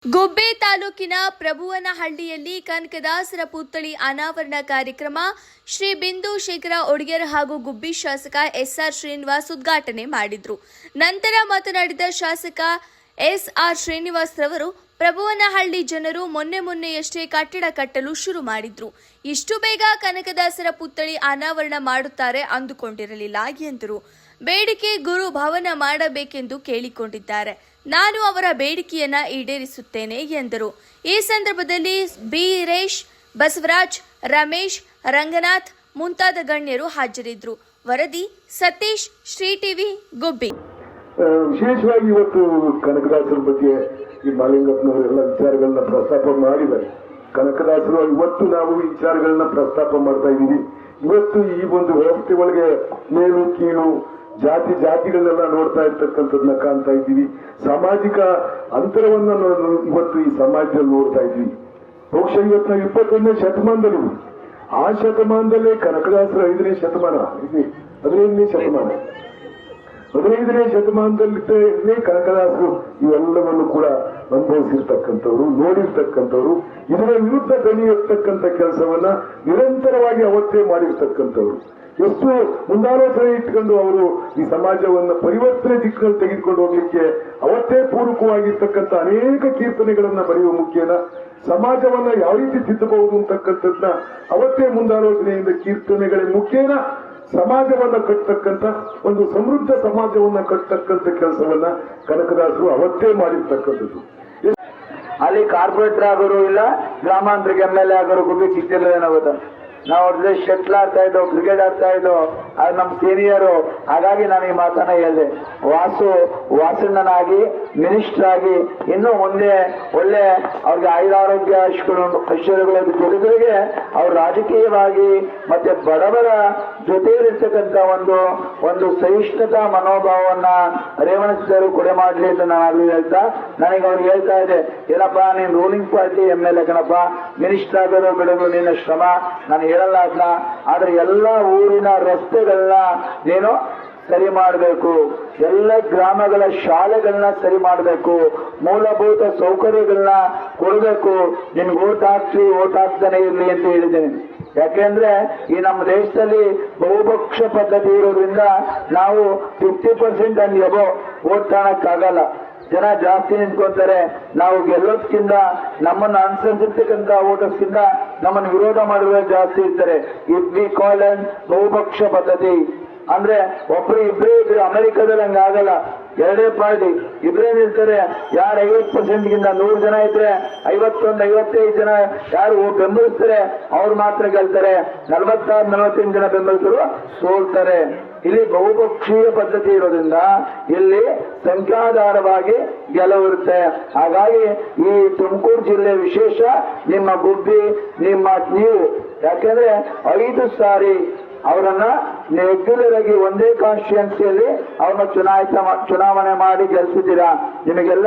ಗುಬ್ಬಿ ತಾಲೂಕಿನ ಪ್ರಭುವನಹಳ್ಳಿಯಲ್ಲಿ ಕನಕದಾಸರ ಪುತ್ಥಳಿ ಅನಾವರಣ ಕಾರ್ಯಕ್ರಮ ಶ್ರೀ ಬಿಂದು ಶೇಖರ ಒಡೆಯರ್ ಹಾಗೂ ಗುಬ್ಬಿ ಶಾಸಕ ಎಸ್ಆರ್ ಶ್ರೀನಿವಾಸ್ ಉದ್ಘಾಟನೆ ಮಾಡಿದರು. ನಂತರ ಮಾತನಾಡಿದ ಶಾಸಕ ಎಸ್ಆರ್ ಶ್ರೀನಿವಾಸ್ ರವರು ಪ್ರಭುವನಹಳ್ಳಿ ಜನರು ಮೊನ್ನೆಯಷ್ಟೇ ಕಟ್ಟಡ ಕಟ್ಟಲು ಶುರು ಮಾಡಿದ್ರು. ಇಷ್ಟು ಬೇಗ ಕನಕದಾಸರ ಪುತ್ಥಳಿ ಅನಾವರಣ ಮಾಡುತ್ತಾರೆ ಅಂದುಕೊಂಡಿರಲಿಲ್ಲ ಎಂದರು. ಬೇಡಿಕೆ ಗುರು ಭವನ ಮಾಡಬೇಕೆಂದು ಕೇಳಿಕೊಂಡಿದ್ದಾರೆ. ನಾನು ಅವರ ಬೇಡಿಕೆಯನ್ನ ಈಡೇರಿಸುತ್ತೇನೆ ಎಂದರು. ಈ ಸಂದರ್ಭದಲ್ಲಿ ಬೀರೇಶ್, ಬಸವರಾಜ್, ರಮೇಶ್, ರಂಗನಾಥ್ ಮುಂತಾದ ಗಣ್ಯರು ಹಾಜರಿದ್ದರು. ವರದಿ ಸತೀಶ್, ಶ್ರೀ ಟಿವಿ, ಗುಬ್ಬಿ. ವಿಶೇಷವಾಗಿ ಇವತ್ತು ಕನಕದಾಸರ ಬಗ್ಗೆ ಈ ಮಾಲಿಂಗಪ್ಪನವರೆಲ್ಲ ವಿಚಾರಗಳನ್ನ ಪ್ರಸ್ತಾಪ ಮಾಡಿದ್ದಾರೆ. ಕನಕದಾಸರು ಇವತ್ತು ನಾವು ವಿಚಾರಗಳನ್ನ ಪ್ರಸ್ತಾಪ ಮಾಡ್ತಾ ಇದ್ದೀವಿ. ಇವತ್ತು ಈ ಒಂದು ವ್ಯವಸ್ಥೆ ಒಳಗೆ ಮೇಲು ಕೀಳು ಜಾತಿಗಳನ್ನೆಲ್ಲ ನೋಡ್ತಾ ಇರ್ತಕ್ಕಂಥದ್ದನ್ನ ಕಾಣ್ತಾ ಇದ್ದೀವಿ. ಸಾಮಾಜಿಕ ಅಂತರವನ್ನ ಇವತ್ತು ಈ ಸಮಾಜದಲ್ಲಿ ನೋಡ್ತಾ ಇದ್ವಿ. ಬಹುಶಃ ಇವತ್ತು ನಾವು 21ನೇ ಶತಮಾನದಲ್ಲಿ, ಆ ಶತಮಾನದಲ್ಲೇ ಕನಕದಾಸರ 5ನೇ ಶತಮಾನ, 15ನೇ ಶತಮಾನ, 15ನೇ ಶತಮಾನದಲ್ಲಿದ್ದೇ ಕನಕದಾಸರು ಇವೆಲ್ಲವನ್ನು ಕೂಡ ಅನುಭವಿಸಿರ್ತಕ್ಕಂಥವ್ರು, ನೋಡಿರ್ತಕ್ಕಂಥವ್ರು, ಇದರ ವಿರುದ್ಧ ದಣಿಯಿರ್ತಕ್ಕಂಥ ಕೆಲಸವನ್ನ ನಿರಂತರವಾಗಿ ಅವತ್ತೇ ಮಾಡಿರ್ತಕ್ಕಂಥವ್ರು. ಎಷ್ಟು ಮುಂದಾಲೋಚನೆ ಇಟ್ಕೊಂಡು ಅವರು ಈ ಸಮಾಜವನ್ನು ಪರಿವರ್ತನೆ ದಿಕ್ಕಿನಲ್ಲಿ ತೆಗೆದುಕೊಂಡು ಹೋಗ್ಲಿಕ್ಕೆ ಅವತ್ತೇ ಪೂರಕವಾಗಿರ್ತಕ್ಕಂಥ ಅನೇಕ ಕೀರ್ತನೆಗಳನ್ನ ಬರೆಯುವ ಮುಖೇನ ಸಮಾಜವನ್ನ ಯಾವ ರೀತಿ ತಿದ್ದಬಹುದು ಅಂತಕ್ಕಂಥದ್ದನ್ನ ಅವತ್ತೇ ಮುಂದಾಲೋಚನೆಯಿಂದ ಕೀರ್ತನೆಗಳ ಮುಖೇನ ಸಮಾಜವನ್ನ ಕಟ್ಟತಕ್ಕಂಥ ಒಂದು ಸಮೃದ್ಧ ಸಮಾಜವನ್ನ ಕಟ್ಟತಕ್ಕಂಥ ಕೆಲಸವನ್ನ ಕನಕದಾಸರು ಅವತ್ತೇ ಮಾಡಿರ್ತಕ್ಕಂಥದ್ದು. ಅಲ್ಲಿ ಕಾರ್ಪೊರೇಟರ್ ಆಗೋರು ಇಲ್ಲ, ಗ್ರಾಮಾಂತರಕ್ಕೆ MLA ಆಗೋರು ಗುಬ್ಬಿ ಸಿಕ್ತಿಲ್ಲ ಏನಾಗುತ್ತೆ. ನಾವು ಅವ್ರ ಶಟ್ಲ್ ಆಡ್ತಾ ಇದ್ದೋ, ಕ್ರಿಕೆಟ್ ಆಡ್ತಾ ಇದ್ದೋ, ಅದು ನಮ್ಮ ಸೀನಿಯರು. ಹಾಗಾಗಿ ನಾನು ಈ ಮಾತನ್ನ ಹೇಳಿದೆ. ವಾಸಣ್ಣನಾಗಿ ಮಿನಿಸ್ಟರ್ ಆಗಿ ಇನ್ನೂ ಮುಂದೆ ಒಳ್ಳೆ ಅವ್ರಿಗೆ ಆಯುರಾರೋಗ್ಯ ಐಶ್ವರ್ಯಗಳ ಜೊತೆಗೆ ಅವ್ರು ರಾಜಕೀಯವಾಗಿ ಮತ್ತೆ ಬಡವರ ಜೊತೆಯಲ್ಲಿರ್ತಕ್ಕಂಥ ಒಂದು ಸಹಿಷ್ಣುತಾ ಮನೋಭಾವವನ್ನ ರೇವಣಸಿದ್ದರು ಕೊಡೆ ಮಾಡಲಿ ಅಂತ ನಾನು ಅಲ್ಲಿ ಹೇಳ್ತಾ ನನಗೆ ಅವ್ರಿಗೆ ಹೇಳ್ತಾ ಇದ್ದೆ, ಏನಪ್ಪಾ ನೀನು ರೂಲಿಂಗ್ ಪಾರ್ಟಿ MLA ಕಣಪ್ಪ, ಮಿನಿಸ್ಟರ್ ಆಗೋದು ಬಿಡೋದು ನಿನ್ನ ಶ್ರಮ, ನಾನು ಹೇಳಲ್ಲ ಅದನ್ನ. ಆದ್ರೆ ಎಲ್ಲ ಊರಿನ ರಸ್ತೆಗಳನ್ನ ನೀನು ಸರಿ ಮಾಡಬೇಕು, ಎಲ್ಲ ಗ್ರಾಮಗಳ ಶಾಲೆಗಳನ್ನ ಸರಿ ಮಾಡಬೇಕು, ಮೂಲಭೂತ ಸೌಕರ್ಯಗಳನ್ನ ಕೊಡಬೇಕು. ನಿನ್ಗೆ ಓಟ್ ಹಾಕ್ತಾನೆ ಇರ್ಲಿ ಅಂತ ಹೇಳಿದ್ದೇನೆ. ಯಾಕೆಂದ್ರೆ ಈ ನಮ್ಮ ದೇಶದಲ್ಲಿ ಬಹುಪಕ್ಷ ಪದ್ಧತಿ ಇರೋದ್ರಿಂದ ನಾವು 50% ಅಂಡ್ ಎಬೋ ಓಟ್ ಕಾಣಕ್ಕಾಗಲ್ಲ. ಜನ ಜಾಸ್ತಿ ನಿಂತ್ಕೊಂತಾರೆ. ನಾವು ಗೆಲ್ಲೋದ್ಕಿಂತ ನಮ್ಮನ್ನು ಅನುಸರಿಸಿರ್ತಕ್ಕಂಥ ವೋಟರ್ಸ್ಗಿಂತ ನಮ್ಮನ್ನು ವಿರೋಧ ಮಾಡುವ ಜಾಸ್ತಿ ಇರ್ತಾರೆ. ಇಟ್ ವಿ ಕಾಲ್ ಅಂಡ್ ಬಹುಪಕ್ಷ ಪದ್ಧತಿ. ಅಂದ್ರೆ ಒಬ್ರು ಇಬ್ರೇ ಅಮೆರಿಕದಲ್ಲಿ ಹಂಗಾಗಲ್ಲ. ಎರಡೇ ಪಾರ್ಟಿ ಇಬ್ರೇ ನಿಲ್ತಾರೆ. ಯಾರು 50%ಗಿಂತ 100 ಜನ ಇದ್ರೆ 51-55 ಜನ ಯಾರು ಬೆಂಬಲಿಸ್ತಾರೆ ಅವ್ರು ಮಾತ್ರ ಗೆಲ್ತಾರೆ. 46-48 ಜನ ಬೆಂಬಲಿಸರು ಸೋಲ್ತಾರೆ. ಇಲ್ಲಿ ಬಹುಪಕ್ಷೀಯ ಪದ್ಧತಿ ಇರೋದ್ರಿಂದ ಇಲ್ಲಿ ಸಂಖ್ಯಾಧಾರವಾಗಿ ಗೆಲುವಿರುತ್ತೆ. ಹಾಗಾಗಿ ಈ ತುಮಕೂರು ಜಿಲ್ಲೆ ವಿಶೇಷ, ನಿಮ್ಮ ಗುಬ್ಬಿ, ನೀವು ಯಾಕೆಂದ್ರೆ 5 ಸಾರಿ ಅವರನ್ನ ರೆಗ್ಯುಲರ್ ಆಗಿ ಒಂದೇ ಕಾನ್ಸ್ಟಿಟ್ಯೂನ್ಸಿಯಲ್ಲಿ ಅವ್ರನ್ನ ಚುನಾವಣೆ ಮಾಡಿ ಗೆಲ್ಸಿದ್ದೀರಾ. ನಿಮಗೆಲ್ಲ